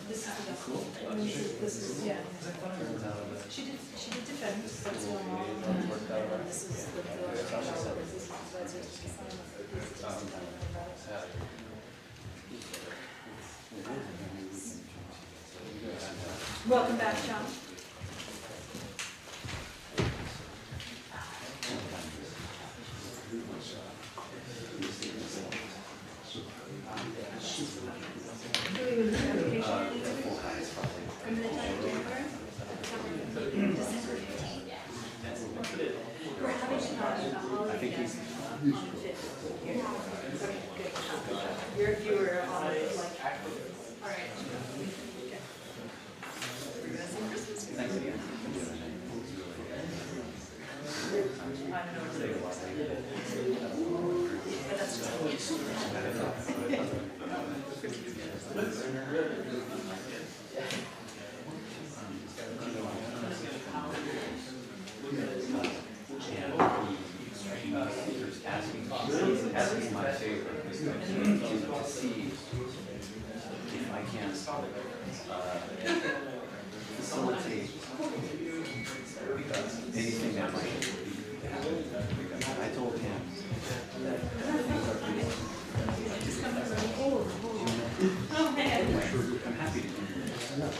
This is the cool. This is yeah. She did defense. That's the law. And then this is the welcome back, John. We're having a holiday on the 5th. Okay, good. You were on like, all right. Okay. We're gonna say Christmas. Thanks again. I don't know what but that's just asking my favor to see if I can facilitate anything that might happen. I told him that I'm happy to do this.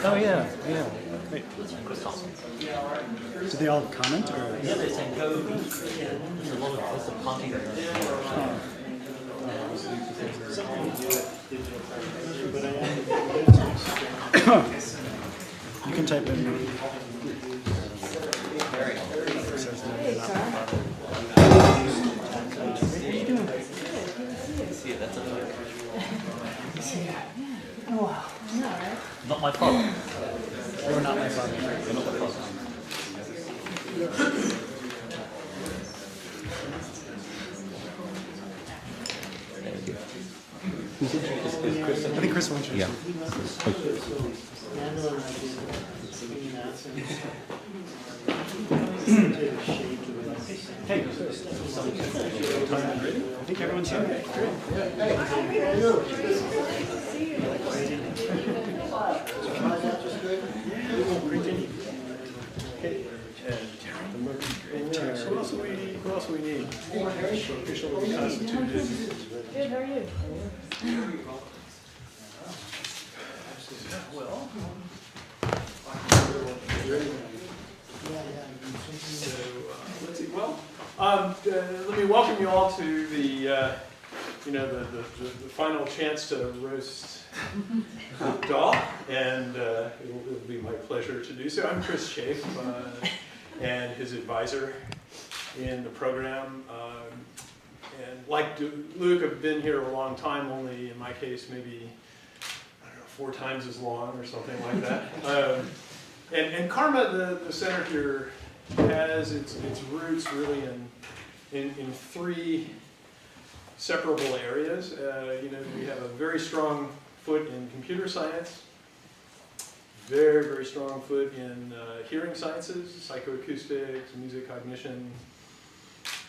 Oh yeah. Great. Did they all comment or? Yeah, they said go. There's a lot of party. You can type in. hey, Carl. Yeah, that's a Oh, wow. No, right? not my fault. They were not my father. You're not my fault. I think Chris wants you. Yeah. Hey. I think everyone's here. Great. Who else do we need? Officially constituted. Good, how are you? Well. Let's see. Well, let me welcome you all to the final chance to roast Dahl, and it'll be my pleasure to do so. I'm Chris Chafe, and his advisor. in the program. And like Luke, I've been here a long time, only in my case, maybe, I don't know, 4 times as long or something like that. And CCRMA, the center here, has its roots really in 3 separable areas. We have a very strong foot in computer science, very, very strong foot in hearing sciences, psychoacoustics, music cognition,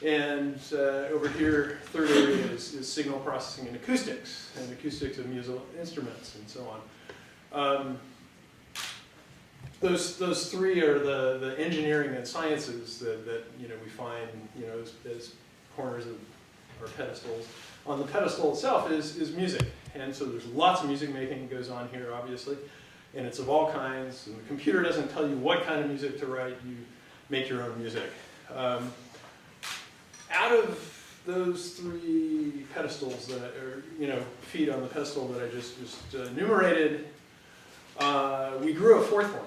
and over here, 3rd area is signal processing and acoustics of musical instruments and so on. Those 3 are the engineering and sciences that we find as corners of our pedestals. On the pedestal itself is music, and so there's lots of music making that goes on here, obviously, and it's of all kinds. And the computer doesn't tell you what kind of music to write; you make your own music. Out of those 3 pedestals that are, feet on the pedestal that I just enumerated, we grew a 4th one.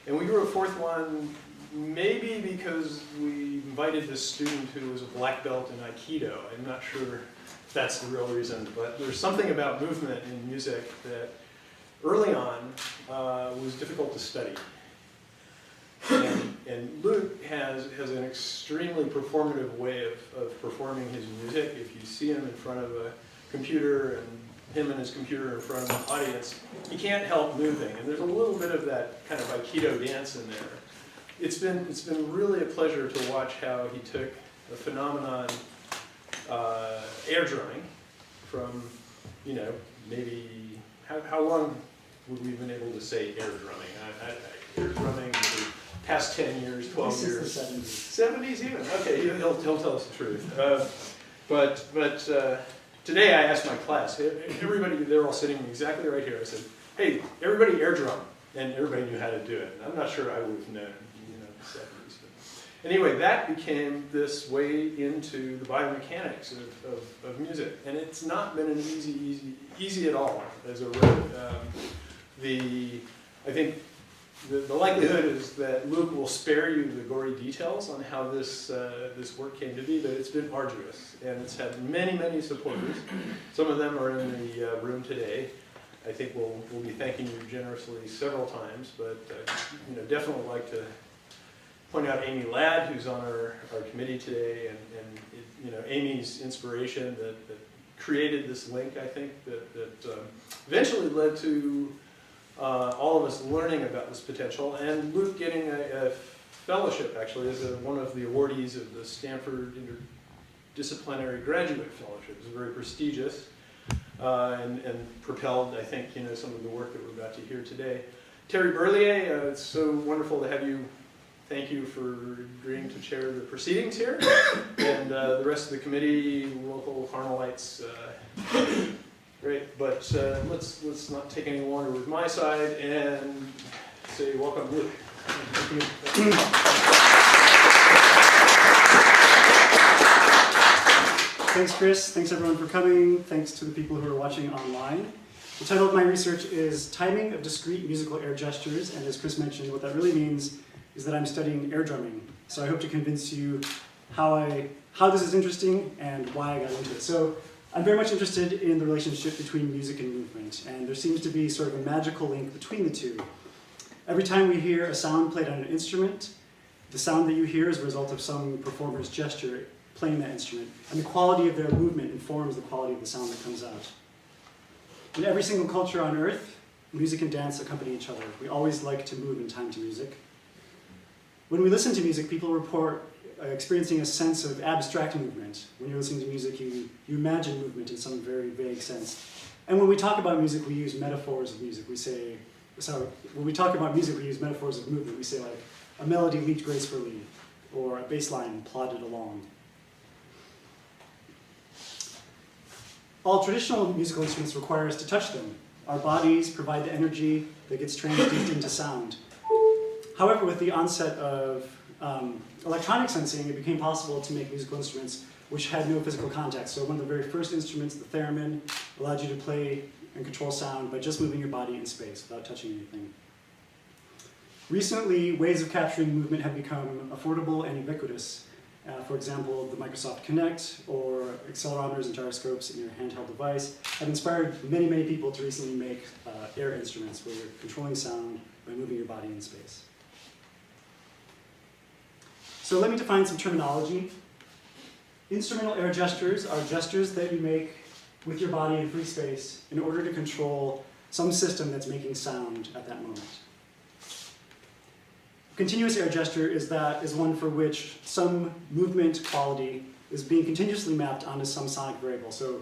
And we grew a 4th one maybe because we invited this student who was a black belt in Aikido. I'm not sure if that's the real reason, but there's something about movement in music that early on was difficult to study. And Luke has an extremely performative way of performing his music. If you see him in front of a computer and him and his computer in front of an audience, he can't help moving. And there's a little bit of that kind of Aikido dance in there. It's been really a pleasure to watch how he took the phenomenon air drumming from, maybe, how long would we have been able to say air drumming? Air drumming for past 10 years, 12 years. This is the 70s. 70s even? Okay, he'll tell us the truth. But today I asked my class, everybody, they're all sitting exactly right here. I said, hey, everybody air drum. And everybody knew how to do it. And I'm not sure I would have known, the 70s. But anyway, that became this way into the biomechanics of music. And it's not been an easy at all as a road. I think the likelihood is that Luke will spare you the gory details on how this work came to be, but it's been arduous, and it's had many, many supporters. Some of them are in the room today. I think we'll be thanking you generously several times, but definitely like to point out Amy Ladd, who's on our committee today, and Amy's inspiration that created this link, I think, that eventually led to all of us learning about this potential, and Luke getting a fellowship, actually, as one of the awardees of the Stanford Interdisciplinary Graduate Fellowship. It's very prestigious and propelled, I think, some of the work that we're about to hear today. Terry Berlier, it's so wonderful to have you. Thank you for agreeing to chair the proceedings here, and the rest of the committee, local Carmelites. Great, but let's not take any longer with my side and say welcome, Luke. Thanks, Chris. Thanks, everyone, for coming. Thanks to the people who are watching online. The title of my research is Timing of Discrete Musical Air Gestures, and as Chris mentioned, what that really means is that I'm studying air drumming. So I hope to convince you how this is interesting and why I got into it. So I'm very much interested in the relationship between music and movement, and there seems to be sort of a magical link between the two. Every time we hear a sound played on an instrument, the sound that you hear is a result of some performer's gesture playing that instrument, and the quality of their movement informs the quality of the sound that comes out. In every single culture on Earth, music and dance accompany each other. We always like to move in time to music. When we listen to music, people report experiencing a sense of abstract movement. When you're listening to music, you imagine movement in some very vague sense. And when we talk about music, we use metaphors of music. When we talk about music, we use metaphors of movement. We say, like, a melody leaped gracefully, or a bass line plodded along. All traditional musical instruments require us to touch them. Our bodies provide the energy that gets transduced into sound. However, with the onset of electronic sensing, it became possible to make musical instruments which had no physical contact. So one of the very first instruments, the theremin, allowed you to play and control sound by just moving your body in space without touching anything. Recently, ways of capturing movement have become affordable and ubiquitous. For example, the Microsoft Kinect or accelerometers and gyroscopes in your handheld device have inspired many, many people to recently make air instruments where you're controlling sound by moving your body in space. So let me define some terminology. Instrumental air gestures are gestures that you make with your body in free space in order to control some system that's making sound at that moment. Continuous air gesture is one for which some movement quality is being continuously mapped onto some sonic variable. So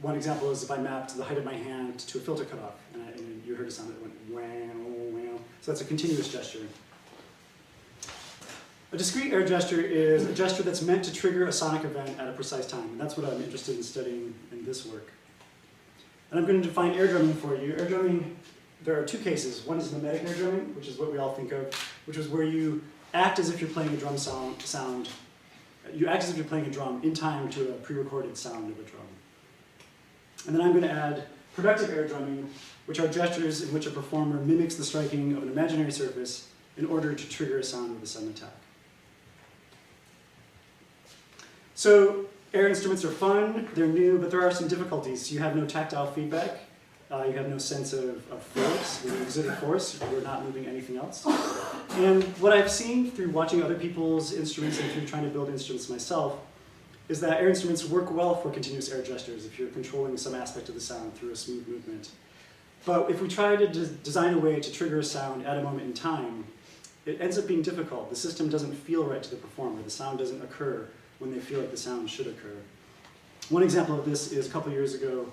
one example is if I mapped the height of my hand to a filter cutoff, and you heard a sound that went wow, wow. So that's a continuous gesture. A discrete air gesture is a gesture that's meant to trigger a sonic event at a precise time, and that's what I'm interested in studying in this work. And I'm going to define air drumming for you. Air drumming, there are two cases. One is mimetic air drumming, which is what we all think of, which is where you act as if you're playing a drum sound. You act as if you're playing a drum in time to a pre-recorded sound of a drum. And then I'm going to add productive air drumming, which are gestures in which a performer mimics the striking of an imaginary surface in order to trigger a sound with a sudden attack. So air instruments are fun, they're new, but there are some difficulties. You have no tactile feedback, you have no sense of force. When you exert force, you're not moving anything else. And what I've seen through watching other people's instruments and through trying to build instruments myself is that air instruments work well for continuous air gestures if you're controlling some aspect of the sound through a smooth movement. But if we try to design a way to trigger a sound at a moment in time, it ends up being difficult. The system doesn't feel right to the performer. The sound doesn't occur when they feel like the sound should occur. One example of this is a couple years ago,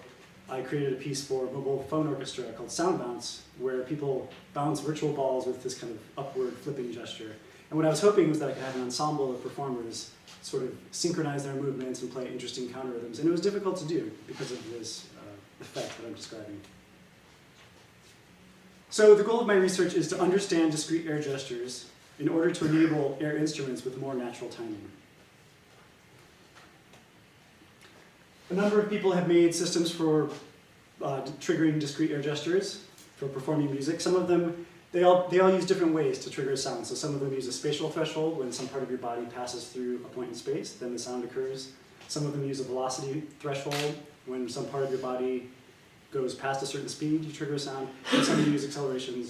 I created a piece for a mobile phone orchestra called Sound Bounce, where people bounce virtual balls with this kind of upward flipping gesture. And what I was hoping was that I could have an ensemble of performers sort of synchronize their movements and play interesting counter rhythms. And it was difficult to do because of this effect that I'm describing. So the goal of my research is to understand discrete air gestures in order to enable air instruments with more natural timing. A number of people have made systems for triggering discrete air gestures for performing music. Some of them, they all use different ways to trigger a sound. So some of them use a spatial threshold. When some part of your body passes through a point in space, then the sound occurs. Some of them use a velocity threshold. When some part of your body goes past a certain speed, you trigger a sound. And some use acceleration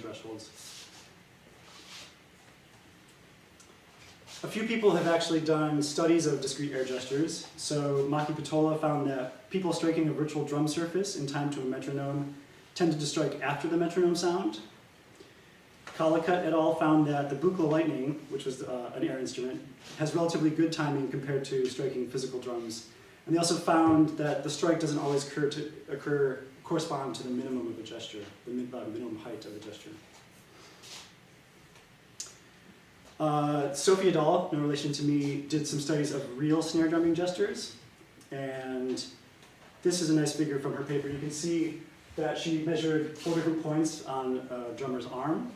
thresholds. A few people have actually done studies of discrete air gestures. So Maki Patola found that people striking a virtual drum surface in time to a metronome tended to strike after the metronome sound. Collicutt et al. Found that the Buchla lightning, which was an air instrument, has relatively good timing compared to striking physical drums. And they also found that the strike doesn't always correspond to the minimum of a gesture, the minimum height of a gesture. Sophie Dahl, no relation to me, did some studies of real snare drumming gestures. And this is a nice figure from her paper. You can see that she measured 4 different points on a drummer's arm.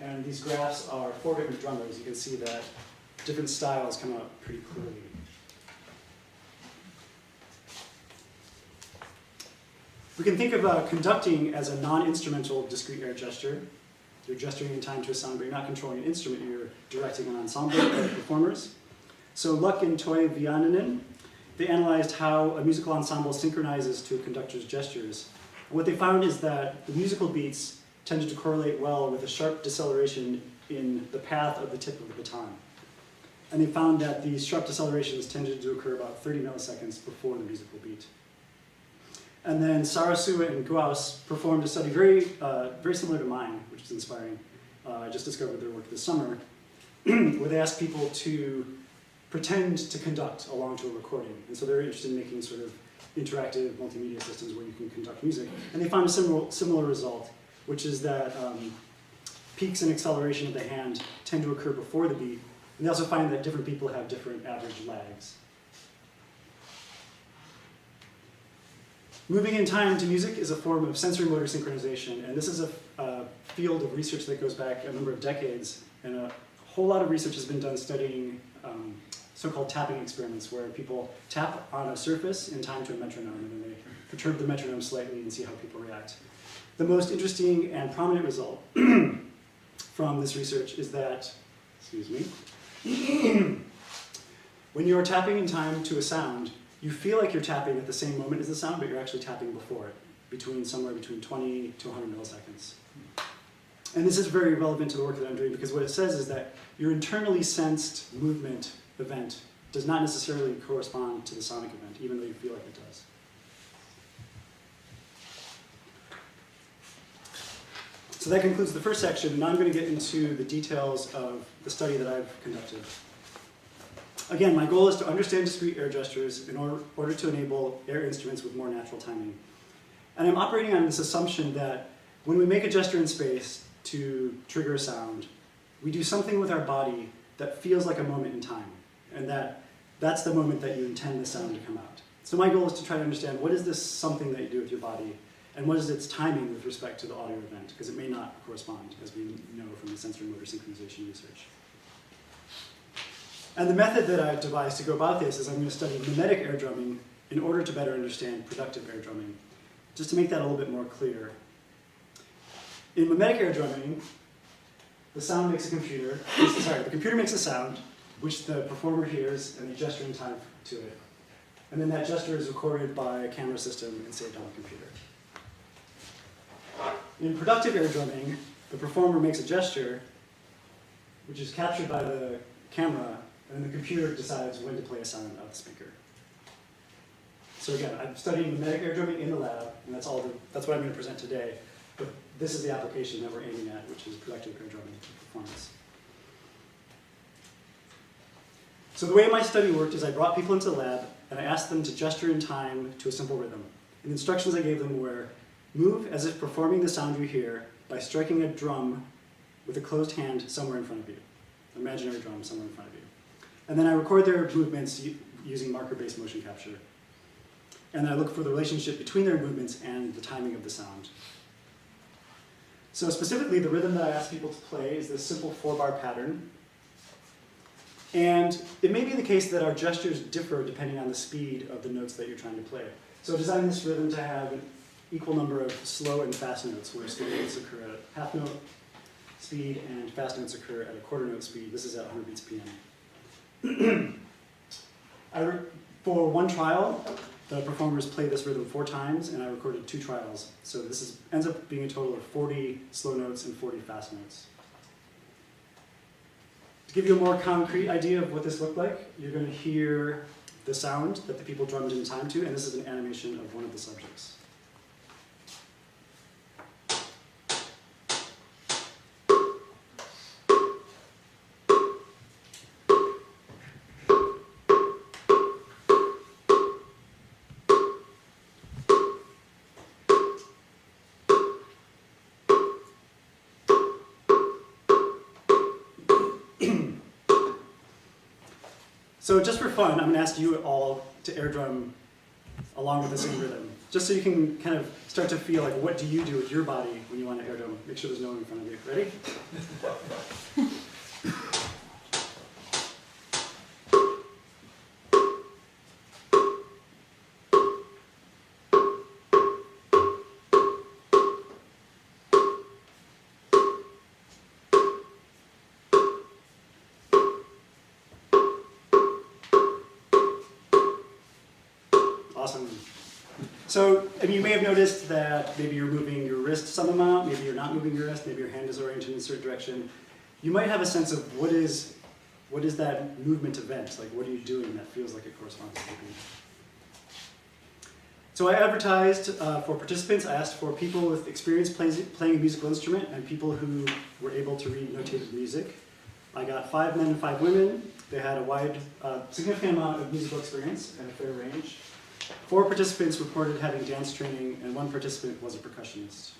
And these graphs are 4 different drummers. You can see that different styles come out pretty clearly. We can think of conducting as a non-instrumental discrete air gesture. You're gesturing in time to a sound, but you're not controlling an instrument, you're directing an ensemble of performers. So Luck and Toi Viananen, they analyzed how a musical ensemble synchronizes to a conductor's gestures. And what they found is that the musical beats tended to correlate well with a sharp deceleration in the path of the tip of the baton. And they found that these sharp decelerations tended to occur about 30 milliseconds before the musical beat. And then Sarasua and Gauss performed a study very similar to mine, which is inspiring. I just discovered their work this summer, where they asked people to pretend to conduct along to a recording. And so they're interested in making sort of interactive multimedia systems where you can conduct music. And they found a similar result, which is that peaks in acceleration of the hand tend to occur before the beat. And they also find that different people have different average lags. Moving in time to music is a form of sensory motor synchronization, and this is a field of research that goes back a number of decades, and a whole lot of research has been done studying so-called tapping experiments, where people tap on a surface in time to a metronome, and then they perturb the metronome slightly and see how people react. The most interesting and prominent result from this research is that, excuse me, when you're tapping in time to a sound, you feel like you're tapping at the same moment as the sound, but you're actually tapping before it, somewhere between 20 to 100 milliseconds. And this is very relevant to the work that I'm doing because what it says is that your internally sensed movement event does not necessarily correspond to the sonic event, even though you feel like it does. So that concludes the first section. Now I'm going to get into the details of the study that I've conducted. Again, my goal is to understand discrete air gestures in order to enable air instruments with more natural timing. And I'm operating on this assumption that when we make a gesture in space to trigger a sound, we do something with our body that feels like a moment in time, and that's the moment that you intend the sound to come out. So my goal is to try to understand what is this something that you do with your body, and what is its timing with respect to the audio event, because it may not correspond, as we know from the sensory motor synchronization research. And the method that I've devised to go about this is I'm going to study mimetic air drumming in order to better understand productive air drumming. Just to make that a little bit more clear. In mimetic air drumming, the computer makes a sound, which the performer hears, and they gesture in time to it. And then that gesture is recorded by a camera system and saved on the computer. In productive air drumming, the performer makes a gesture, which is captured by the camera, and then the computer decides when to play a sound out of the speaker. So again, I'm studying mimetic air drumming in the lab, and that's what I'm going to present today. But this is the application that we're aiming at, which is productive air drumming performance. So the way my study worked is I brought people into the lab, and I asked them to gesture in time to a simple rhythm. And the instructions I gave them were, move as if performing the sound you hear by striking a drum with a closed hand somewhere in front of you. An imaginary drum somewhere in front of you. And then I record their movements using marker-based motion capture. And I look for the relationship between their movements and the timing of the sound. So specifically, the rhythm that I ask people to play is this simple 4-bar pattern. And it may be the case that our gestures differ depending on the speed of the notes that you're trying to play. So I designed this rhythm to have an equal number of slow and fast notes, where slow notes occur at a half note speed and fast notes occur at a quarter note speed. This is at 100 beats PM. For one trial, the performers played this rhythm 4 times, and I recorded 2 trials. So this ends up being a total of 40 slow notes and 40 fast notes. To give you a more concrete idea of what this looked like, you're going to hear the sound that the people drummed in time to, and this is an animation of one of the subjects. So just for fun, I'm going to ask you all to air drum along with the same rhythm, just so you can kind of start to feel like what do you do with your body when you want to air drum. Make sure there's no one in front of you. Ready? Awesome. So, you may have noticed that maybe you're moving your wrist some amount, maybe you're not moving your wrist, maybe your hand is oriented in a certain direction. You might have a sense of what is that movement event? Like, what are you doing that feels like it corresponds to the beat? So I advertised for participants. I asked for people with experience playing a musical instrument and people who were able to read notated music. I got 5 men and 5 women. They had a significant amount of musical experience and a fair range. 4 participants reported having dance training, and 1 participant was a percussionist.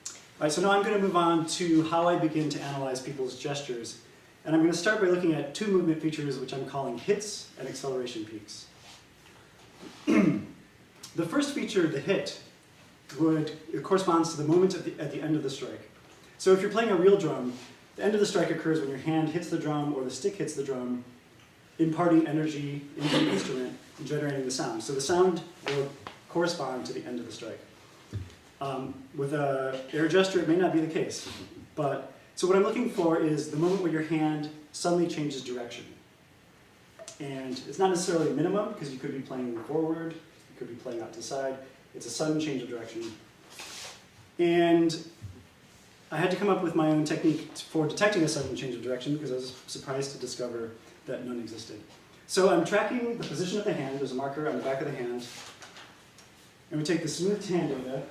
All right, so now I'm going to move on to how I begin to analyze people's gestures. And I'm going to start by looking at 2 movement features, which I'm calling hits and acceleration peaks. The first feature, the hit, it corresponds to the moment at the end of the strike. So if you're playing a real drum, the end of the strike occurs when your hand hits the drum or the stick hits the drum, imparting energy into the instrument and generating the sound. So the sound will correspond to the end of the strike. With an air gesture, it may not be the case. But, so what I'm looking for is the moment where your hand suddenly changes direction. And it's not necessarily a minimum, because you could be playing forward, you could be playing out to the side. It's a sudden change of direction. And I had to come up with my own technique for detecting a sudden change of direction, because I was surprised to discover that none existed. So I'm tracking the position of the hand. There's a marker on the back of the hand. And we take the smoothed hand data.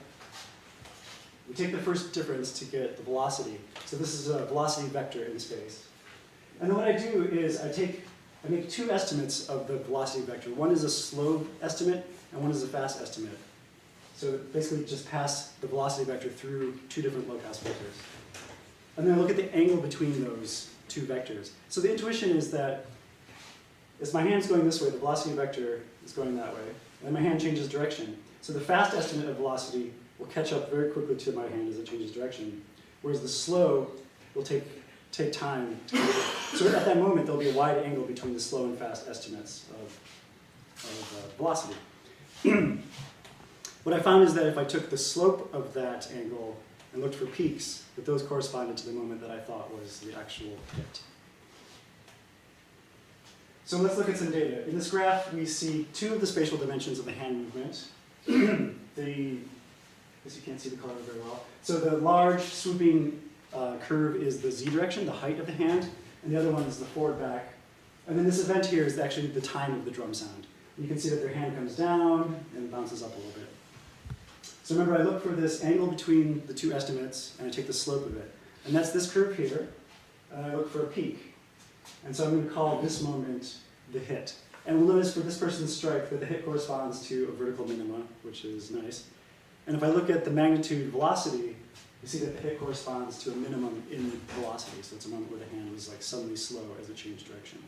We take the first difference to get the velocity. So this is a velocity vector in space. And then what I do is I make two estimates of the velocity vector. One is a slow estimate, and one is a fast estimate. So basically just pass the velocity vector through two different low-pass filters. And then I look at the angle between those two vectors. So the intuition is that as my hand's going this way, the velocity vector is going that way, and my hand changes direction. So the fast estimate of velocity will catch up very quickly to my hand as it changes direction, whereas the slow will take time to get it. So at that moment, there'll be a wide angle between the slow and fast estimates of velocity. What I found is that if I took the slope of that angle and looked for peaks, that those corresponded to the moment that I thought was the actual hit. So let's look at some data. In this graph, we see two of the spatial dimensions of the hand movement. I guess you can't see the color very well. So the large swooping curve is the z direction, the height of the hand, and the other one is the forward back. And then this event here is actually the time of the drum sound. And you can see that their hand comes down and bounces up a little bit. So remember, I look for this angle between the two estimates, and I take the slope of it. And that's this curve here, and I look for a peak. And so I'm going to call this moment the hit. And we'll notice for this person's strike that the hit corresponds to a vertical minima, which is nice. And if I look at the magnitude velocity, you see that the hit corresponds to a minimum in velocity. So it's a moment where the hand was like suddenly slow as it changed direction.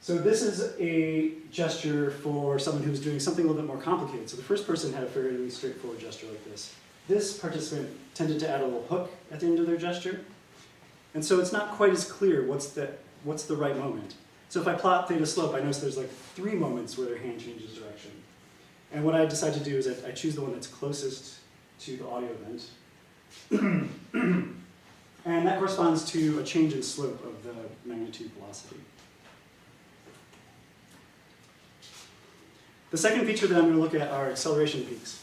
So this is a gesture for someone who's doing something a little bit more complicated. So the first person had a fairly straightforward gesture like this. This participant tended to add a little hook at the end of their gesture. And so it's not quite as clear what's the right moment. So if I plot theta slope, I notice there's like 3 moments where their hand changes direction. And what I decide to do is I choose the one that's closest to the audio event. And that corresponds to a change in slope of the magnitude velocity. The second feature that I'm going to look at are acceleration peaks.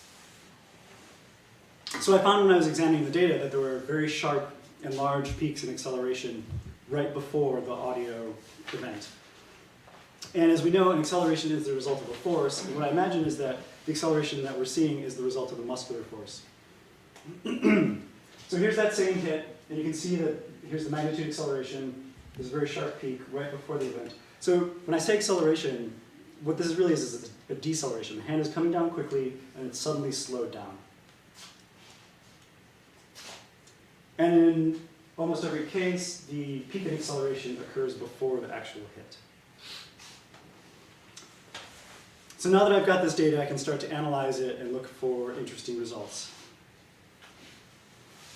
So I found when I was examining the data that there were very sharp and large peaks in acceleration right before the audio event. And as we know, an acceleration is the result of a force, and what I imagine is that the acceleration that we're seeing is the result of a muscular force. So here's that same hit, and you can see that here's the magnitude acceleration. There's a very sharp peak right before the event. So when I say acceleration, what this really is a deceleration. The hand is coming down quickly, and it's suddenly slowed down. And in almost every case, the peak in acceleration occurs before the actual hit. So now that I've got this data, I can start to analyze it and look for interesting results.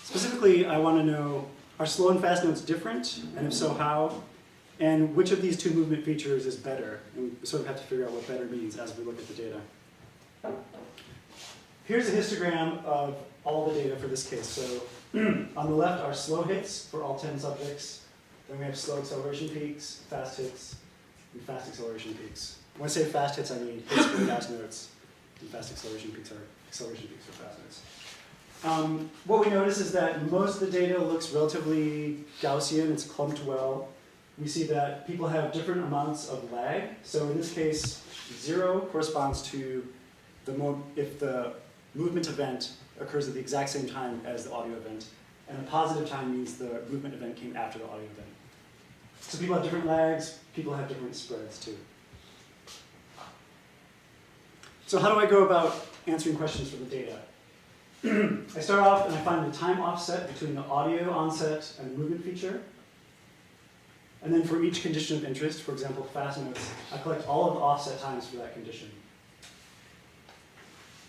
Specifically, I want to know, are slow and fast notes different? And if so, how? And which of these two movement features is better? And we sort of have to figure out what better means as we look at the data. Here's a histogram of all the data for this case. So on the left are slow hits for all 10 subjects. Then we have slow acceleration peaks, fast hits, and fast acceleration peaks. When I say fast hits, I mean hits for fast notes, and fast acceleration peaks are acceleration peaks for fast notes. What we notice is that most of the data looks relatively Gaussian. It's clumped well. We see that people have different amounts of lag. So in this case, 0 corresponds to if the movement event occurs at the exact same time as the audio event. And a positive time means the movement event came after the audio event. So people have different lags. People have different spreads too. So how do I go about answering questions from the data? I start off and I find the time offset between the audio onset and the movement feature. And then for each condition of interest, for example, fast notes, I collect all of the offset times for that condition.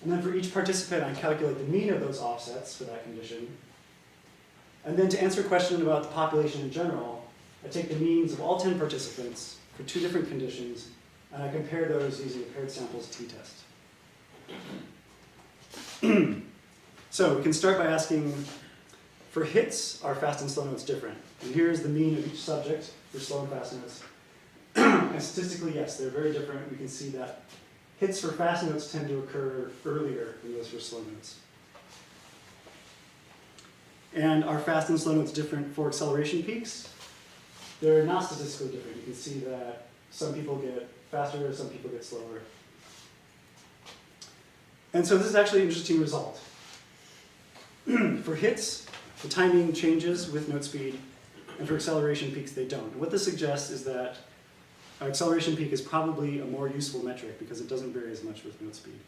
And then for each participant, I calculate the mean of those offsets for that condition. And then to answer a question about the population in general, I take the means of all 10 participants for 2 different conditions, and I compare those using a paired samples t-test. So we can start by asking, for hits, are fast and slow notes different? And here's the mean of each subject for slow and fast notes. And statistically, yes, they're very different. We can see that hits for fast notes tend to occur earlier than those for slow notes. And are fast and slow notes different for acceleration peaks? They're not statistically different. You can see that some people get faster, some people get slower. And so this is actually an interesting result. For hits, the timing changes with note speed, and for acceleration peaks, they don't. And what this suggests is that our acceleration peak is probably a more useful metric because it doesn't vary as much with note speed.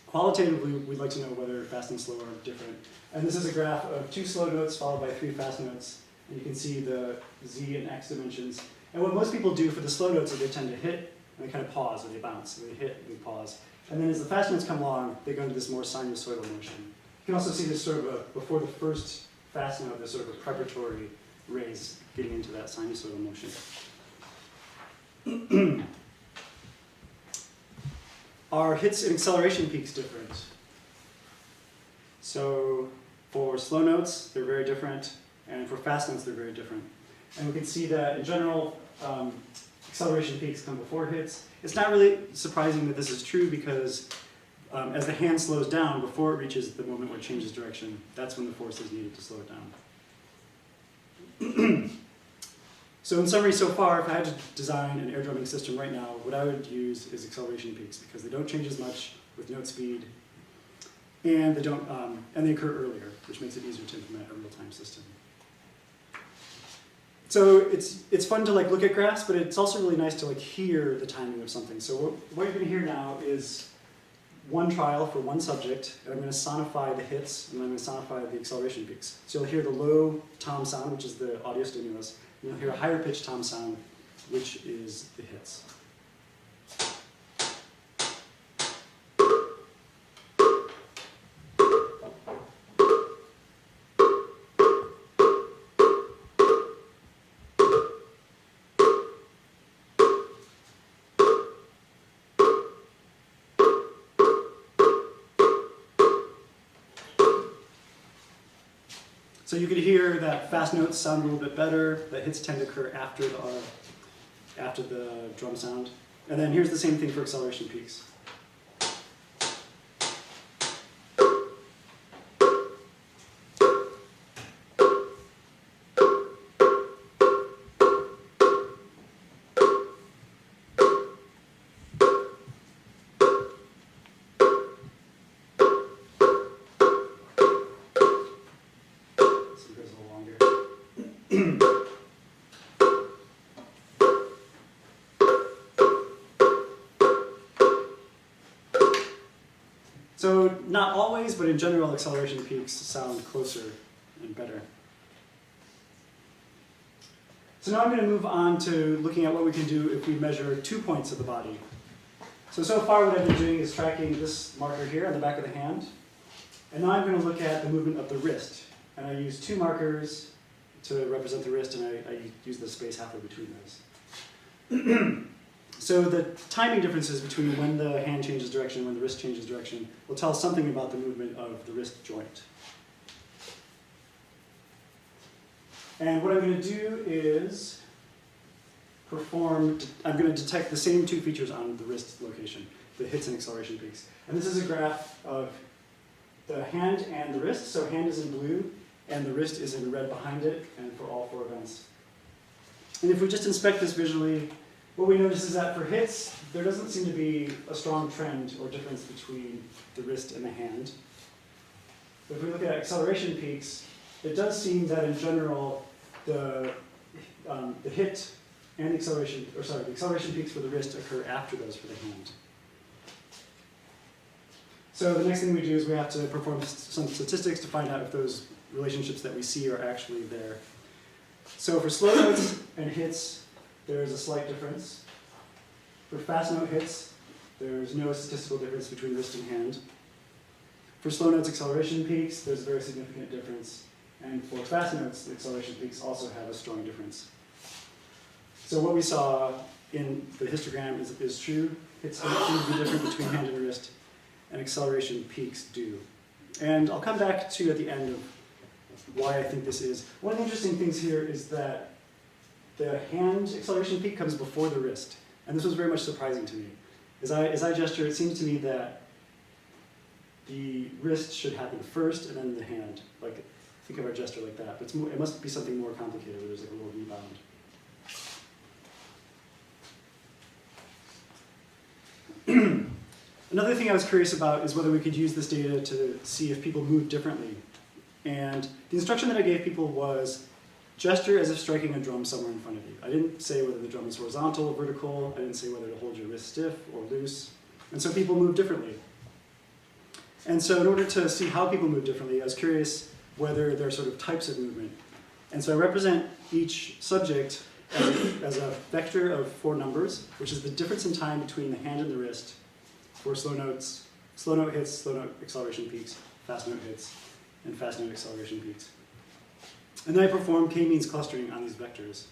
Qualitatively, we'd like to know whether fast and slow are different. And this is a graph of 2 slow notes followed by 3 fast notes. And you can see the z and x dimensions. And what most people do for the slow notes is they tend to hit, and they kind of pause, or they bounce. So they hit, and they pause. And then as the fast notes come along, they go into this more sinusoidal motion. You can also see this sort of before the first fast note, there's sort of a preparatory raise getting into that sinusoidal motion. Are hits and acceleration peaks different? So for slow notes, they're very different, and for fast notes, they're very different. And we can see that in general, acceleration peaks come before hits. It's not really surprising that this is true because as the hand slows down, before it reaches the moment where it changes direction, that's when the force is needed to slow it down. So in summary so far, if I had to design an air drumming system right now, what I would use is acceleration peaks because they don't change as much with note speed, and they don't, and they occur earlier, which makes it easier to implement a real-time system. So it's fun to look at graphs, but it's also really nice to hear the timing of something. So what you're going to hear now is one trial for one subject, and I'm going to sonify the hits, and I'm going to sonify the acceleration peaks. So you'll hear the low tom sound, which is the audio stimulus, and you'll hear a higher pitched tom sound, which is the hits. So you could hear that fast notes sound a little bit better, that hits tend to occur after the drum sound. And then here's the same thing for acceleration peaks. So not always, but in general, acceleration peaks sound closer and better. So now I'm going to move on to looking at what we can do if we measure 2 points of the body. So far what I've been doing is tracking this marker here on the back of the hand. And now I'm going to look at the movement of the wrist. And I use 2 markers to represent the wrist, and I use the space halfway between those. So the timing differences between when the hand changes direction and when the wrist changes direction will tell us something about the movement of the wrist joint. And what I'm going to do is I'm going to detect the same 2 features on the wrist location, the hits and acceleration peaks. And this is a graph of the hand and the wrist. So hand is in blue, and the wrist is in red behind it, and for all 4 events. And if we just inspect this visually, what we notice is that for hits, there doesn't seem to be a strong trend or difference between the wrist and the hand. But if we look at acceleration peaks, it does seem that in general, the hit and the acceleration peaks for the wrist occur after those for the hand. So the next thing we do is we have to perform some statistics to find out if those relationships that we see are actually there. So for slow notes and hits, there's a slight difference. For fast note hits, there's no statistical difference between wrist and hand. For slow notes acceleration peaks, there's a very significant difference. And for fast notes, the acceleration peaks also have a strong difference. So what we saw in the histogram is true. Hits don't seem to be different between hand and wrist, and acceleration peaks do. And I'll come back to at the end of why I think this is. One of the interesting things here is that the hand acceleration peak comes before the wrist. And this was very much surprising to me. As I gesture, it seems to me that the wrist should happen first and then the hand. Like, think of our gesture like that. But it's more, it must be something more complicated where there's like a little rebound. Another thing I was curious about is whether we could use this data to see if people move differently. And the instruction that I gave people was gesture as if striking a drum somewhere in front of you. I didn't say whether the drum is horizontal or vertical. I didn't say whether to hold your wrist stiff or loose. And so people move differently. And so in order to see how people move differently, I was curious whether there are sort of types of movement. And so I represent each subject as a vector of 4 numbers, which is the difference in time between the hand and the wrist for slow notes, slow note hits, slow note acceleration peaks, fast note hits, and fast note acceleration peaks. And then I perform k-means clustering on these vectors.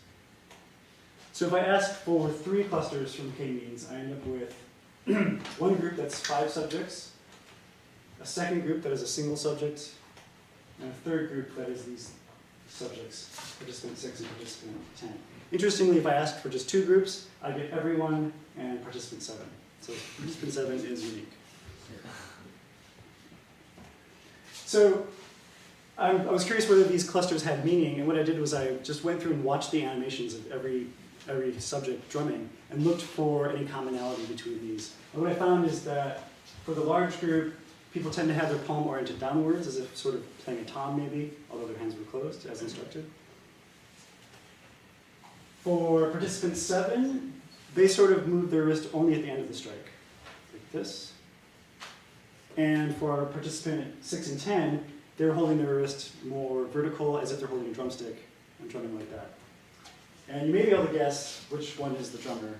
So if I ask for 3 clusters from k-means, I end up with one group that's 5 subjects, a second group that is a single subject, and a third group that is these subjects, participant 6 and participant 10. Interestingly, if I ask for just 2 groups, I get everyone and participant 7. So participant 7 is unique. So I was curious whether these clusters had meaning, and what I did was I just went through and watched the animations of every subject drumming and looked for any commonality between these. And what I found is that for the large group, people tend to have their palm oriented downwards, as if sort of playing a tom maybe, although their hands were closed as instructed. For participant 7, they sort of move their wrist only at the end of the strike, like this. And for participant 6 and 10, they're holding their wrist more vertical, as if they're holding a drumstick and drumming like that. And you may be able to guess which one is the drummer.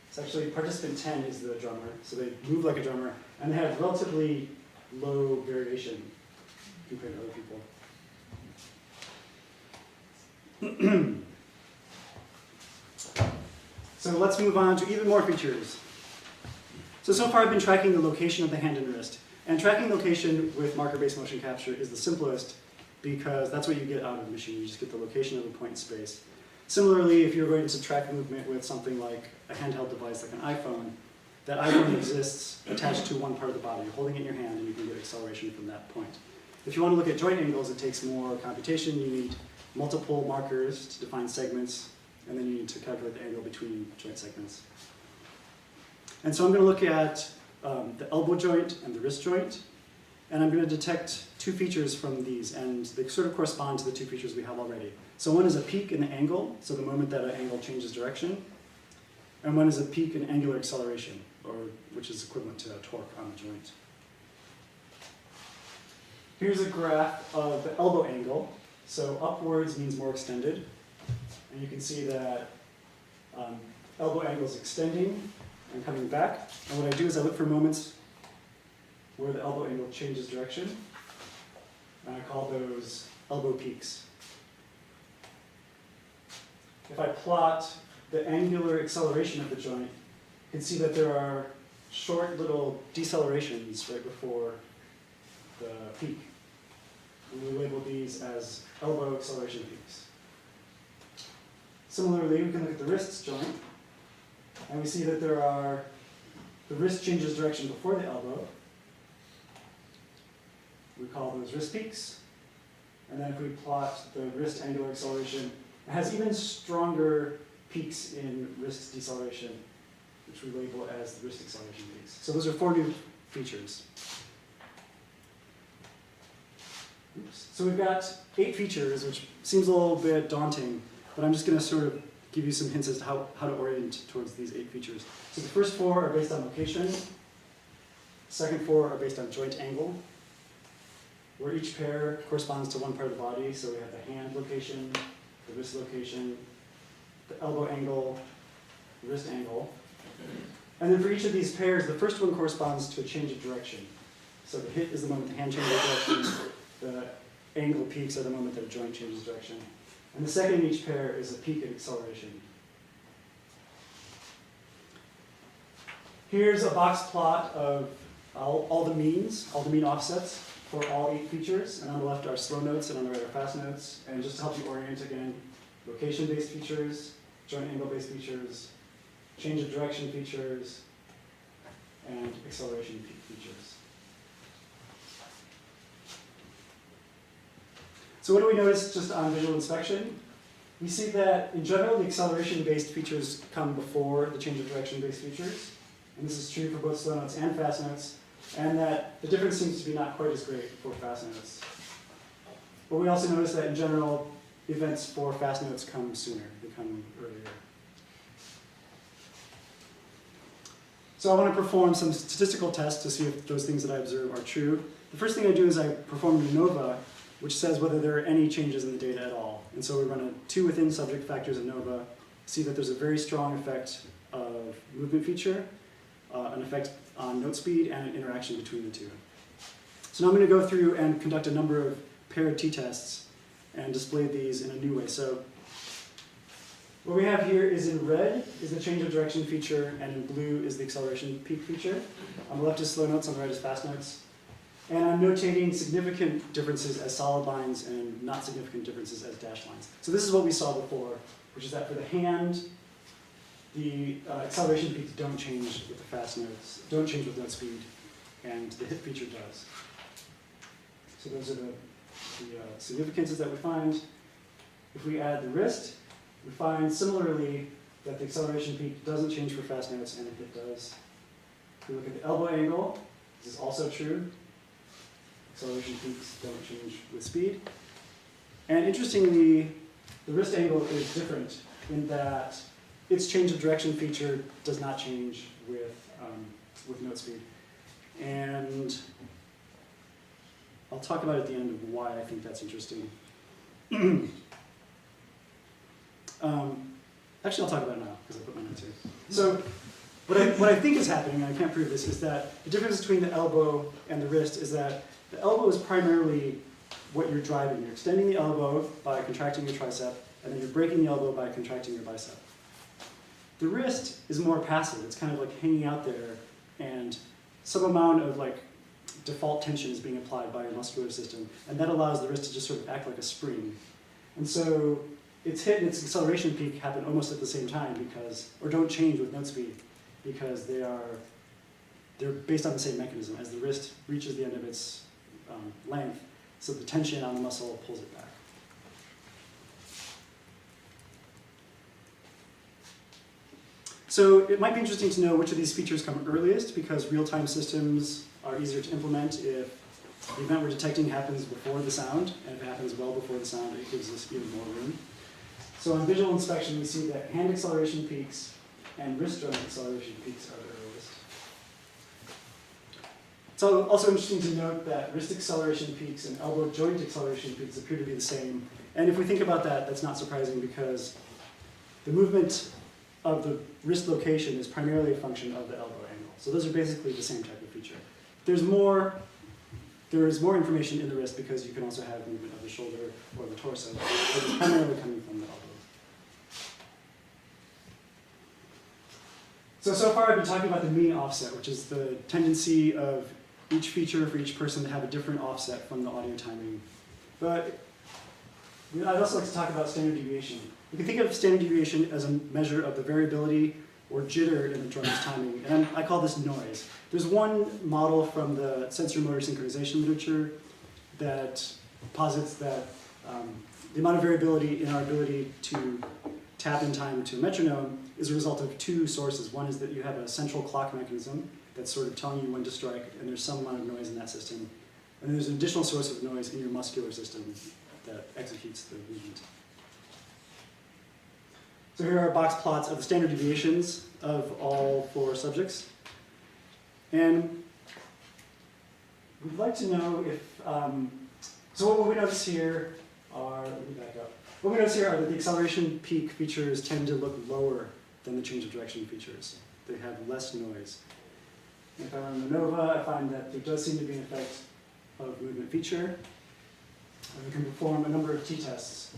It's actually participant 10 is the drummer, so they move like a drummer, and they have relatively low variation compared to other people. So let's move on to even more features. So far I've been tracking the location of the hand and wrist. And tracking location with marker-based motion capture is the simplest because that's what you get out of the machine. You just get the location of a point in space. Similarly, if you're going to track movement with something like a handheld device like an iPhone, that iPhone exists attached to one part of the body. You're holding it in your hand and you can get acceleration from that point. If you want to look at joint angles, it takes more computation. You need multiple markers to define segments, and then you need to calculate the angle between joint segments. And so I'm going to look at the elbow joint and the wrist joint, and I'm going to detect 2 features from these, and they sort of correspond to the 2 features we have already. So one is a peak in the angle, so the moment that an angle changes direction, and one is a peak in angular acceleration, which is equivalent to a torque on the joint. Here's a graph of the elbow angle. So upwards means more extended, and you can see that elbow angle is extending and coming back. And what I do is I look for moments where the elbow angle changes direction, and I call those elbow peaks. If I plot the angular acceleration of the joint, you can see that there are short little decelerations right before the peak. And we label these as elbow acceleration peaks. Similarly, we can look at the wrist joint, and we see that there are, the wrist changes direction before the elbow. We call those wrist peaks. And then if we plot the wrist angular acceleration, it has even stronger peaks in wrist deceleration, which we label as the wrist acceleration peaks. So those are 4 new features. Oops. So we've got 8 features, which seems a little bit daunting, but I'm just going to sort of give you some hints as to how to orient towards these 8 features. So the first 4 are based on location. The second 4 are based on joint angle, where each pair corresponds to one part of the body. So we have the hand location, the wrist location, the elbow angle, the wrist angle. And then for each of these pairs, the first one corresponds to a change of direction. So the hit is the moment the hand changes direction. The angle peaks are the moment that a joint changes direction. And the second in each pair is a peak in acceleration. Here's a box plot of all the means, all the mean offsets for all 8 features. And on the left are slow notes, and on the right are fast notes. And just to help you orient again, location-based features, joint angle-based features, change of direction features, and acceleration features. So what do we notice just on visual inspection? We see that in general, the acceleration-based features come before the change of direction-based features. And this is true for both slow notes and fast notes. And that the difference seems to be not quite as great for fast notes. But we also notice that in general, events for fast notes come sooner, they come earlier. So I want to perform some statistical tests to see if those things that I observe are true. The first thing I do is I perform an ANOVA, which says whether there are any changes in the data at all. And so we run a 2 within subject factors ANOVA, see that there's a very strong effect of movement feature, an effect on note speed, and an interaction between the two. So now I'm going to go through and conduct a number of paired t-tests and display these in a new way. So what we have here is in red is the change of direction feature, and in blue is the acceleration peak feature. On the left is slow notes, on the right is fast notes. And I'm notating significant differences as solid lines and not significant differences as dashed lines. So this is what we saw before, which is that for the hand, the acceleration peaks don't change with the fast notes, don't change with note speed, and the hit feature does. So those are the significances that we find. If we add the wrist, we find similarly that the acceleration peak doesn't change for fast notes and the hit does. If we look at the elbow angle, this is also true. Acceleration peaks don't change with speed. And interestingly, the wrist angle is different in that its change of direction feature does not change with note speed. And I'll talk about at the end of why I think that's interesting. Actually, I'll talk about it now, because I put my notes here. So what I think is happening, and I can't prove this, is that the difference between the elbow and the wrist is that the elbow is primarily what you're driving. You're extending the elbow by contracting your tricep, and then you're breaking the elbow by contracting your bicep. The wrist is more passive. It's kind of like hanging out there, and some amount of like default tension is being applied by your muscular system, and that allows the wrist to just sort of act like a spring. And so its hit and its acceleration peak happen almost at the same time because, or don't change with note speed, because they're based on the same mechanism. As the wrist reaches the end of its length, so the tension on the muscle pulls it back. So it might be interesting to know which of these features come earliest, because real-time systems are easier to implement if the event we're detecting happens before the sound, and if it happens well before the sound, it gives us even more room. So on visual inspection, we see that hand acceleration peaks and wrist joint acceleration peaks are the earliest. It's also interesting to note that wrist acceleration peaks and elbow joint acceleration peaks appear to be the same. And if we think about that, that's not surprising, because the movement of the wrist location is primarily a function of the elbow angle. So those are basically the same type of feature. There is more information in the wrist because you can also have movement of the shoulder or the torso, but it's primarily coming from the elbow. So far I've been talking about the mean offset, which is the tendency of each feature for each person to have a different offset from the audio timing. But I'd also like to talk about standard deviation. You can think of standard deviation as a measure of the variability or jitter in the drummer's timing, and I call this noise. There's one model from the sensory-motor synchronization literature that posits that the amount of variability in our ability to tap in time to a metronome is a result of 2 sources. One is that you have a central clock mechanism that's sort of telling you when to strike, and there's some amount of noise in that system. And there's an additional source of noise in your muscular system that executes the movement. So here are box plots of the standard deviations of all 4 subjects. And we'd like to know if, so what we notice here are, let me back up. What we notice here are that the acceleration peak features tend to look lower than the change of direction features. They have less noise. And if I run the ANOVA, I find that there does seem to be an effect of movement feature. And we can perform a number of t-tests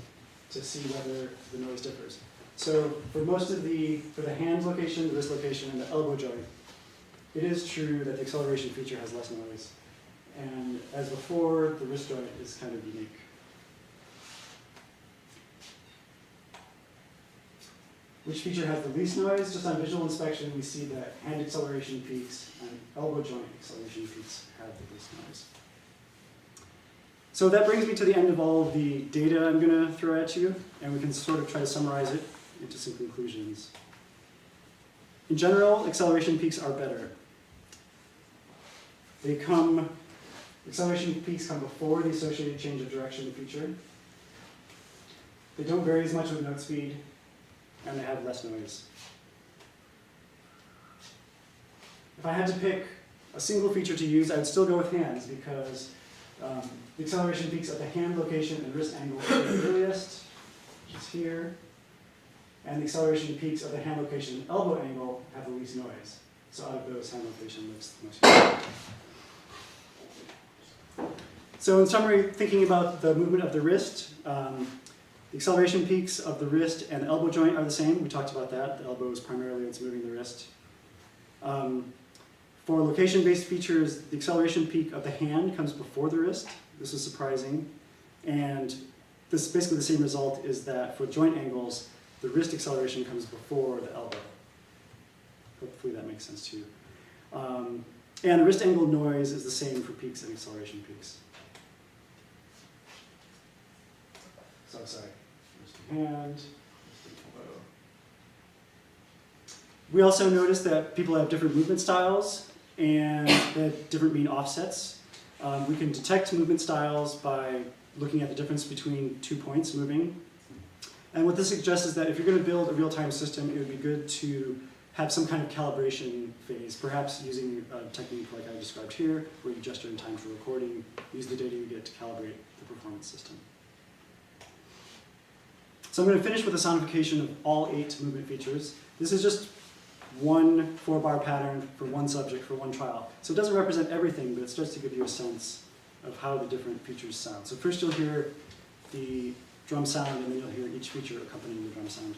to see whether the noise differs. So for most of for the hand location, the wrist location, and the elbow joint, it is true that the acceleration feature has less noise. And as before, the wrist joint is kind of unique. Which feature has the least noise? Just on visual inspection, we see that hand acceleration peaks and elbow joint acceleration peaks have the least noise. So that brings me to the end of all of the data I'm going to throw at you, and we can sort of try to summarize it into some conclusions. In general, acceleration peaks are better. Acceleration peaks come before the associated change of direction feature. They don't vary as much with note speed, and they have less noise. If I had to pick a single feature to use, I would still go with hands because the acceleration peaks at the hand location and wrist angle are the earliest, which is here, and the acceleration peaks of the hand location and elbow angle have the least noise. So out of those, hand location looks the most useful. So in summary, thinking about the movement of the wrist, the acceleration peaks of the wrist and the elbow joint are the same. We talked about that. The elbow is primarily what's moving the wrist. For location-based features, the acceleration peak of the hand comes before the wrist. This is surprising. And this is basically the same result is that for joint angles, the wrist acceleration comes before the elbow. Hopefully that makes sense to you. And the wrist angle noise is the same for peaks and acceleration peaks. So sorry, wrist and hand, wrist and elbow. We also noticed that people have different movement styles and they have different mean offsets. We can detect movement styles by looking at the difference between 2 points moving. And what this suggests is that if you're going to build a real-time system, it would be good to have some kind of calibration phase, perhaps using a technique like I described here, where you gesture in time for recording, use the data you get to calibrate the performance system. So I'm going to finish with a sonification of all 8 movement features. This is just one 4-bar pattern for one subject for one trial. So it doesn't represent everything, but it starts to give you a sense of how the different features sound. So first you'll hear the drum sound, and then you'll hear each feature accompanying the drum sound.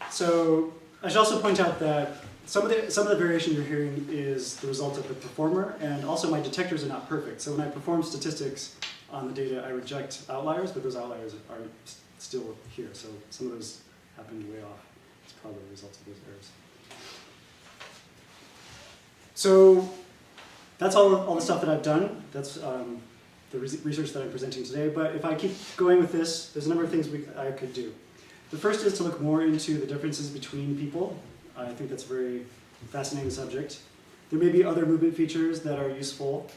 So I should also point out that some of the variation you're hearing is the result of the performer, and also my detectors are not perfect. So when I perform statistics on the data, I reject outliers, but those outliers are still here. So some of those happened way off. It's probably a result of those errors. So that's all the stuff that I've done. That's the research that I'm presenting today. But if I keep going with this, there's a number of things I could do. The first is to look more into the differences between people. I think that's a very fascinating subject. There may be other movement features that are useful.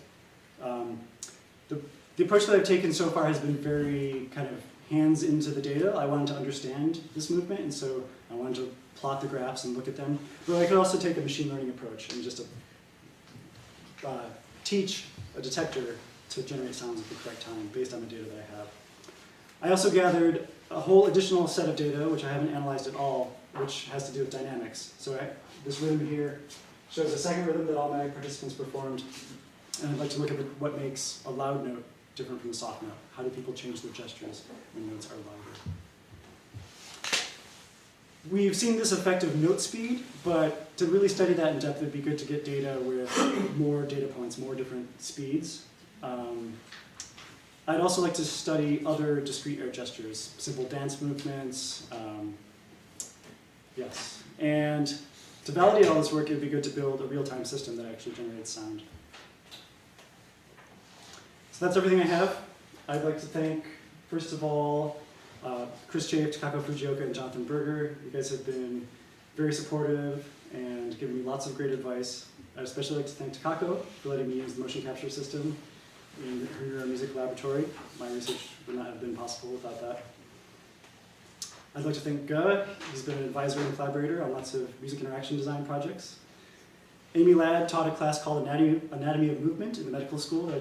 The approach that I've taken so far has been very kind of hands into the data. I wanted to understand this movement, and so I wanted to plot the graphs and look at them. But I could also take a machine learning approach and just teach a detector to generate sounds at the correct time based on the data that I have. I also gathered a whole additional set of data, which I haven't analyzed at all, which has to do with dynamics. So this rhythm here shows a second rhythm that all my participants performed And I'd like to look at what makes a loud note different from a soft note. How do people change their gestures when notes are louder? We've seen this effect of note speed, but to really study that in depth, it'd be good to get data with more data points, more different speeds. I'd also like to study other discrete air gestures, simple dance movements, yes. And to validate all this work, it'd be good to build a real-time system that actually generates sound. So that's everything I have. I'd like to thank, first of all, Chris Chafe, Takako Fujioka, and Jonathan Berger. You guys have been very supportive and given me lots of great advice. I'd especially like to thank Takako for letting me use the motion capture system in her music laboratory. My research would not have been possible without that. I'd like to thank Ge. He's been an advisor and collaborator on lots of music interaction design projects. Amy Ladd taught a class called Anatomy of Movement in the medical school that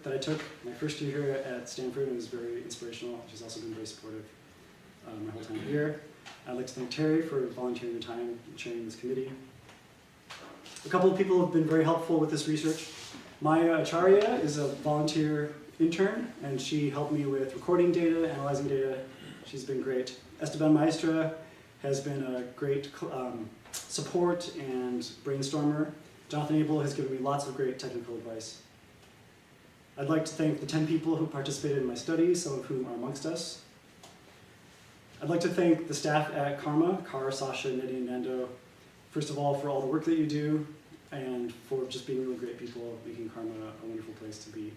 I took my first year here at Stanford, and was very inspirational. She's also been very supportive my whole time here. I'd like to thank Terry for volunteering her time and chairing this committee. A couple of people have been very helpful with this research. Maya Acharya is a volunteer intern, and she helped me with recording data, analyzing data. She's been great. Esteban Maestra has been a great support and brainstormer. Jonathan Abel has given me lots of great technical advice. I'd like to thank the 10 people who participated in my studies, some of whom are amongst us. I'd like to thank the staff at CCRMA, Kara, Sasha, Nidhi, and Nando, first of all, for all the work that you do, and for just being really great people, making CCRMA a wonderful place to be.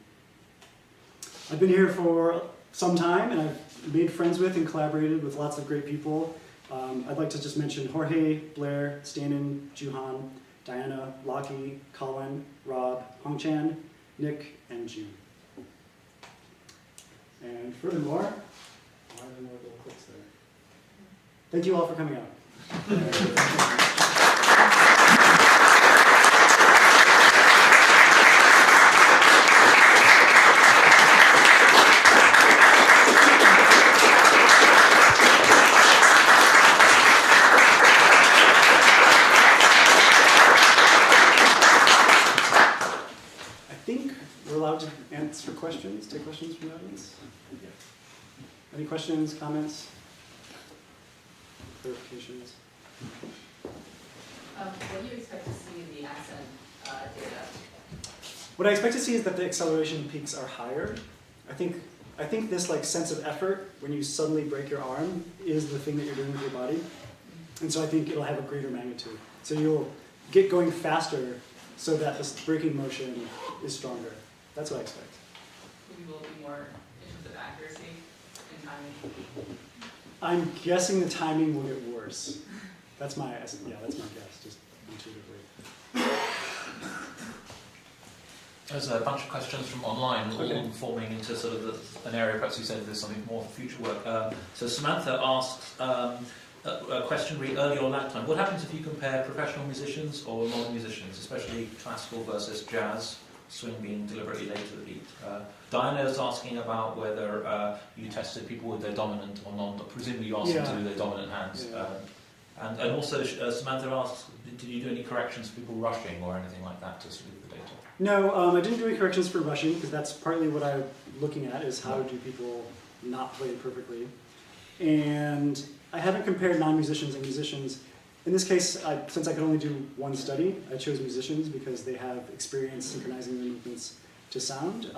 I've been here for some time, and I've made friends with and collaborated with lots of great people. I'd like to just mention Jorge, Blair, Stanin, Juhan, Diana, Lockie, Colin, Rob, Hongchan, Nick, and June. And furthermore, why are there more little clicks there? Thank you all for coming out. Answer questions, take questions from the audience. Any questions, comments, clarifications? What do you expect to see in the accent data? What I expect to see is that the acceleration peaks are higher. I think this like sense of effort when you suddenly break your arm is the thing that you're doing with your body, and so I think it'll have a greater magnitude. So you'll get going faster, so that this braking motion is stronger. That's what I expect. Will it be more in terms of accuracy and timing? I'm guessing the timing will get worse. That's my guess, just intuitively. There's a bunch of questions from online, all forming into sort of an area. Perhaps you said there's something more for future work. So Samantha asks a question really early on that time. What happens if you compare professional musicians or modern musicians, especially classical versus jazz? Swing being deliberately late to the beat. Diana is asking about whether you tested people with their dominant or non. Presumably you asked them to do their dominant hands. Yeah. And also Samantha asks, did you do any corrections for people rushing or anything like that to smooth the data? No, I didn't do any corrections for rushing, because that's partly what I'm looking at, is how do people not play it perfectly. And I haven't compared non-musicians and musicians. In this case, since I could only do one study, I chose musicians because they have experience synchronizing their movements to sound.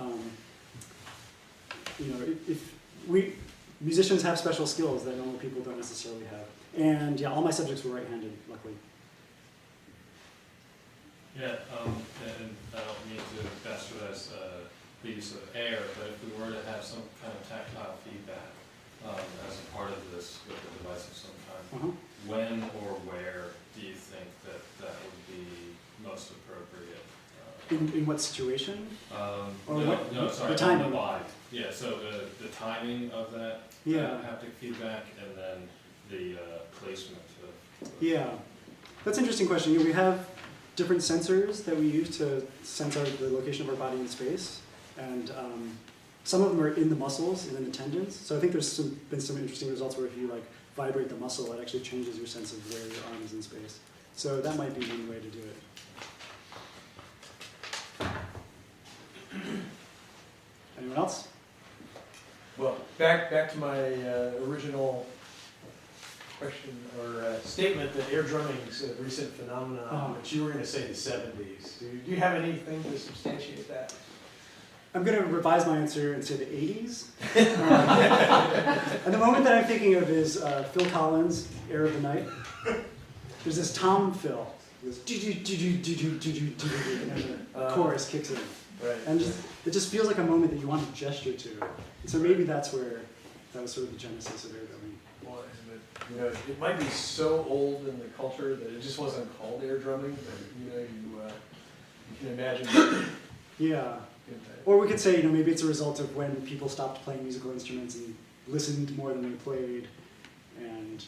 Musicians have special skills that normal people don't necessarily have. And yeah, all my subjects were right-handed, luckily. Yeah, and I don't mean to bastardize the use of air, but if we were to have some kind of tactile feedback as a part of this with a device of some kind, when or where do you think that would be most appropriate? In what situation? Sorry, the timing. on the body. Yeah, so the timing of that haptic feedback, and then the placement of. Yeah, that's an interesting question. We have different sensors that we use to sense the location of our body in space, and some of them are in the muscles and in the tendons. So I think there's been some interesting results where if you vibrate the muscle, it actually changes your sense of where your arm is in space. So that might be one way to do it. Anyone else? Well, back to my original question or statement that air drumming is a recent phenomenon, but you were going to say the 70s. Do you have anything to substantiate that? I'm going to revise my answer and say the 80s. And the moment that I'm thinking of is Phil Collins' Air of the Night. There's this tom fill. It goes, and then the chorus kicks in. Right. And it just feels like a moment that you want to gesture to. And so maybe that was sort of the genesis of air drumming. Well, you know, it might be so old in the culture that it just wasn't called air drumming, but you know, you can imagine. Yeah. Or we could say, you know, maybe it's a result of when people stopped playing musical instruments and listened more than they played, and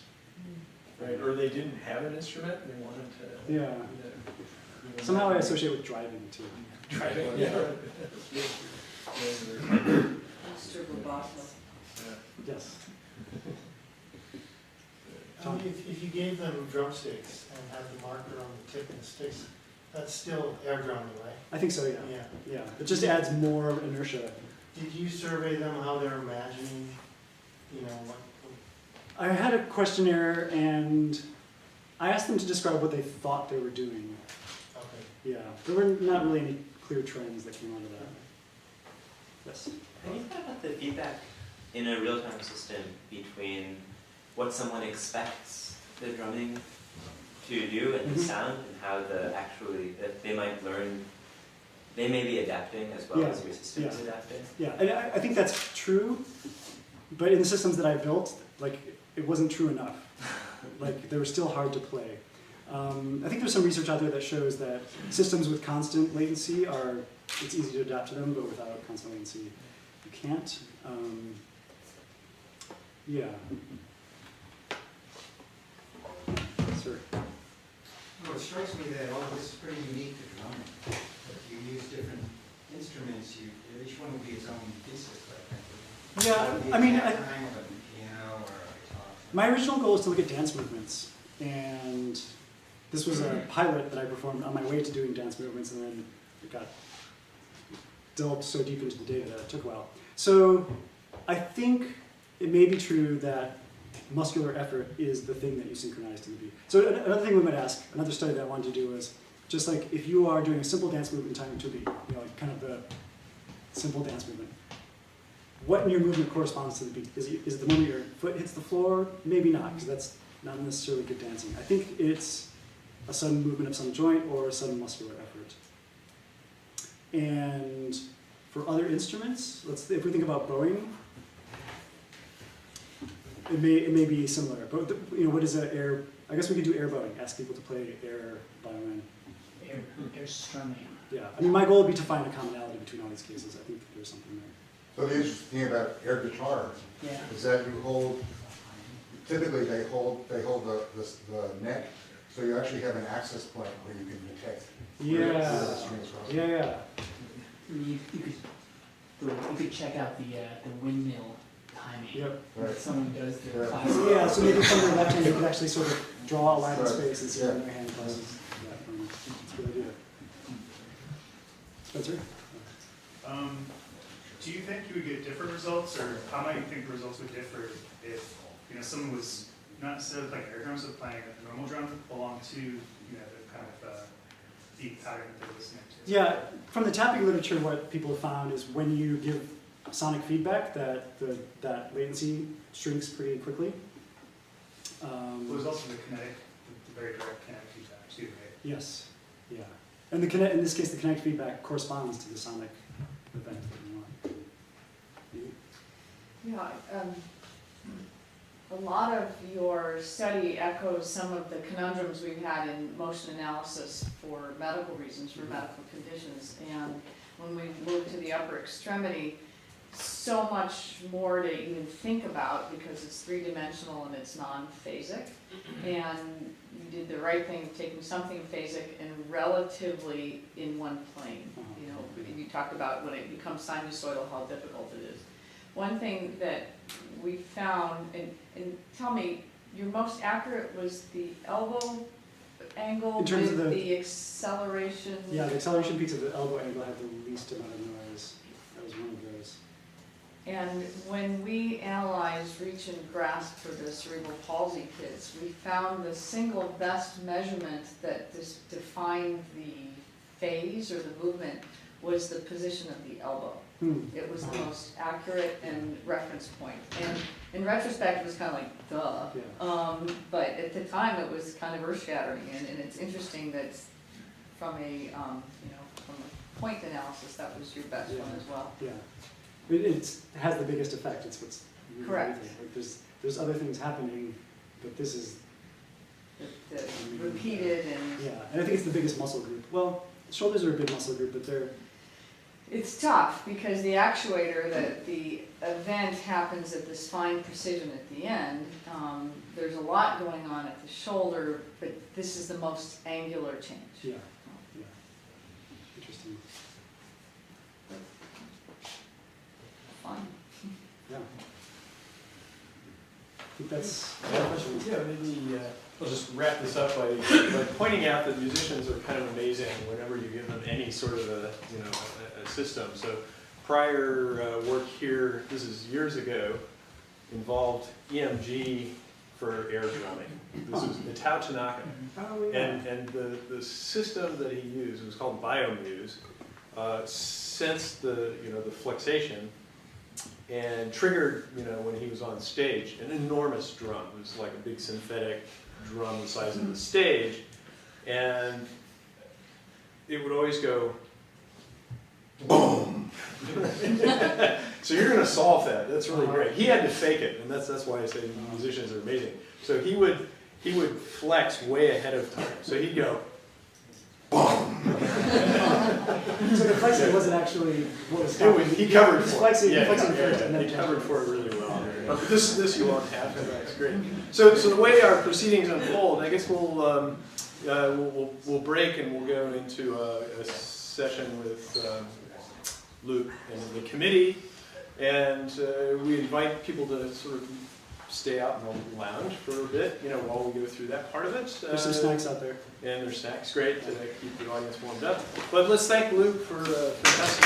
right, or they didn't have an instrument and they wanted to. Yeah. Somehow I associate with driving too. Driving. Yeah. Mr. Roboto. Yes. If you gave them drumsticks and had the marker on the tip and the sticks, that's still air drumming, right? I think so. Yeah. Yeah. Yeah. It just adds more inertia. Did you survey them how they're imagining, you know, what? I had a questionnaire and I asked them to describe what they thought they were doing. Okay. Yeah. There were not really any clear trends that came out of that. Yes. Have you thought about the feedback in a real-time system between what someone expects the drumming to do and the sound and how that they might learn, they may be adapting as well as your system is adapting? Yeah, and I think that's true, but in the systems that I built, like, it wasn't true enough. Like, they were still hard to play. I think there's some research out there that shows that systems with constant latency it's easy to adapt to them, but without constant latency, you can't. Yeah. Sir. Well, it strikes me that all of this is pretty unique to drumming. If you use different instruments, each one will be its own thesis, I think. Yeah, I mean, Time of a piano or a guitar. my original goal was to look at dance movements, and this was a pilot that I performed on my way to doing dance movements, and then it got delved so deep into the data that it took a while. So I think it may be true that muscular effort is the thing that you synchronize to the beat. So another thing we might ask, another study that I wanted to do was just like if you are doing a simple dance movement time to a beat, you know, like kind of the simple dance movement, what in your movement corresponds to the beat? Is it the moment your foot hits the floor? Maybe not, because that's not necessarily good dancing. I think it's a sudden movement of some joint or a sudden muscular effort. And for other instruments, if we think about bowing, it may be similar. But you know, what is an air? I guess we could do air bowing. Ask people to play air violin. Air strumming. Yeah, I mean, my goal would be to find a commonality between all these cases. I think there's something there. So the interesting thing about air guitar is that you hold. Typically, they hold the neck, so you actually have an access point where you can detect. Yeah. You could check out the windmill timing. Yep. Right. Someone does their class. Yeah, so maybe from their left hand you could actually sort of draw a line in space and see when their hand crosses that from. That's a good idea. Spencer? Do you think you would get different results, or how might you think the results would differ if someone was not necessarily playing air drums, but playing a normal drum along to the kind of beat pattern that they're listening to? Yeah, from the tapping literature, what people have found is when you give sonic feedback, that latency shrinks pretty quickly. There's also the kinetic, the very direct kinetic feedback too, right? Yes, yeah. And in this case, the kinetic feedback corresponds to the sonic event that you want. Yeah, a lot of your study echoes some of the conundrums we've had in motion analysis for medical reasons, for medical conditions. And when we moved to the upper extremity, so much more to even think about because it's three-dimensional and it's non-phasic. And you did the right thing of taking something phasic and relatively in one plane. You know, you talked about when it becomes sinusoidal, how difficult it is. One thing that we found, and tell me, your most accurate was the elbow angle In terms with of the acceleration? Yeah, the acceleration peaks of the elbow angle had the least amount of noise. That was one of those. And when we analyzed reach and grasp for the cerebral palsy kids, we found the single best measurement that defined the phase or the movement was the position of the elbow. It was the most accurate and reference point. And in retrospect, it was kind of like, duh. Yeah. But at the time, it was kind of earth-shattering. And it's interesting that from a, from a point analysis, that was your best one as well. Yeah. It has the biggest effect. It's what's really Correct. amazing. Like there's other things happening, but this is The repeated and... Yeah, and I think it's the biggest muscle group. Well, shoulders are a big muscle group, but they're... It's tough because the actuator, the event happens at this fine precision at the end. There's a lot going on at the shoulder, but this is the most angular change. Yeah, yeah. Interesting. Fun. Yeah. I think that's... Yeah, maybe I'll just wrap this up by pointing out that musicians are kind of amazing whenever you give them any sort of a system. So prior work here, this is years ago, involved EMG for air drumming. This was Itao Tanaka. Oh, yeah. And the system that he used was called BioMuse, sensed the flexation and triggered, when he was on stage, an enormous drum. It was like a big synthetic drum the size of the stage, and it would always go boom. So you're going to solve that. That's really great. He had to fake it, and that's why I say musicians are amazing. So he would flex way ahead of time. So he'd go boom. So the flexing wasn't actually what was happening. He covered for it. Flexing Yeah, first, and then he covered for it really well. But this you won't have to. That's great. So the way our proceedings unfold, I guess we'll break and we'll go into a session with Luke and the committee, and we invite people to sort of stay out in the lounge for a bit, while we go through that part of it. There's some snacks out there. And there's snacks, great, to keep the audience warmed up. But let's thank Luke for fantastic.